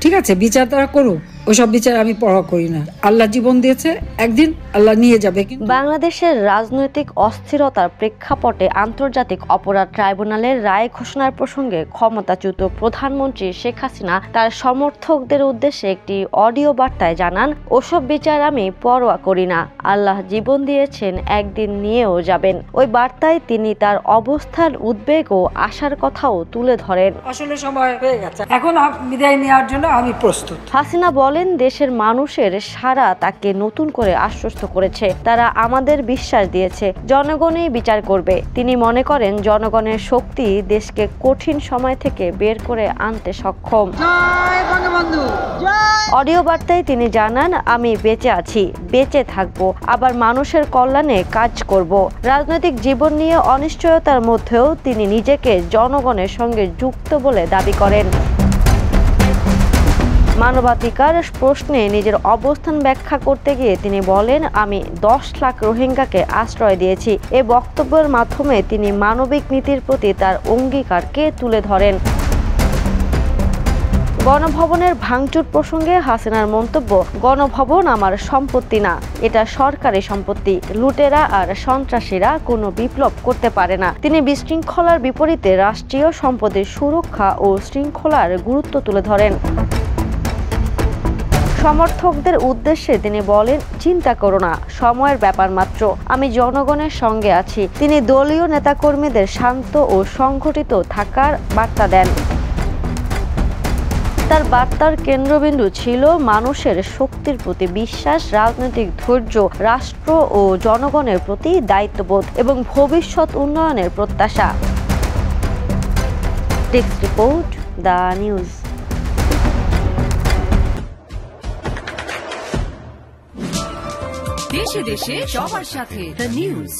ঠিক আছে, বিচার তারা করুক, ওইসব বিচার আমি পরোয়া করি না। আল্লাহ জীবন দিয়েছে, একদিন আল্লাহ নিয়ে যাবে। বাংলাদেশের রাজনৈতিক অস্থিরতার প্রেক্ষাপটে আন্তর্জাতিক অপরাধ ট্রাইব্যুনালের রায় ঘোষণার প্রসঙ্গে ক্ষমতাচ্যুত প্রধানমন্ত্রী শেখ হাসিনা তার সমর্থকদের উদ্দেশ্যে একটি অডিও বার্তায় জানান, ওসব বিচার আমি পরোয়া করি না, আল্লাহ জীবন দিয়েছেন, একদিন নিয়েও যাবেন। ওই বার্তায় তিনি তার অবস্থার উদ্বেগ ও আশার কথাও তুলে ধরেন। আসলে সময় হয়ে গেছে, এখন বিদায় নেওয়ার জন্য আমি প্রস্তুত। হাসিনা বলেন, দেশের মানুষের সারা তাকে নতুন করে আশ্বস্ত করেছে, তারা আমাদের বিশ্বাস দিয়েছে জনগণই বিচার করবে। তিনি মনে করেন জনগণের শক্তি দেশকে কঠিন সময় থেকে বের করে আনতে সক্ষম। অডিও বার্তায় তিনি জানান, আমি বেঁচে আছি, বেঁচে থাকবো, আবার মানুষের কল্যাণে কাজ করব। রাজনৈতিক জীবন নিয়ে অনিশ্চয়তার মধ্যেও তিনি নিজেকে জনগণের সঙ্গে যুক্ত বলে দাবি করেন। মানবাধিকার প্রশ্নে নিজের অবস্থান ব্যাখ্যা করতে গিয়ে তিনি বলেন, আমি 10 লাখ রোহিঙ্গাকে আশ্রয় দিয়েছি। এ বক্তব্যের মাধ্যমে তিনি মানবিক নীতির প্রতি তার অঙ্গীকারকে তুলে ধরেন। গণভবনের ভাঙচুর প্রসঙ্গে হাসিনার মন্তব্য, গণভবন আমার সম্পত্তি না, এটা সরকারি সম্পত্তি। লুটেরা আর সন্ত্রাসীরা কোনো বিপ্লব করতে পারে না। তিনি বিশৃঙ্খলার বিপরীতে রাষ্ট্রীয় সম্পদের সুরক্ষা ও শৃঙ্খলার গুরুত্ব তুলে ধরেন। সমর্থকদের উদ্দেশ্যে তিনি বলেন, চিন্তা করো না, সময়ের ব্যাপার মাত্র, আমি জনগণের সঙ্গে আছি। তিনি দলীয় নেতাকর্মীদের শান্ত ও সংগঠিত থাকার বার্তা দেন। তার বার্তার কেন্দ্রবিন্দু ছিল মানুষের শক্তির প্রতি বিশ্বাস, রাজনৈতিক ধৈর্য, রাষ্ট্র ও জনগণের প্রতি দায়িত্ববোধ এবং ভবিষ্যৎ উন্নয়নের প্রত্যাশা। Desk report, the news. দেশে দেশে সবার সাথে, দ্য নিউজ।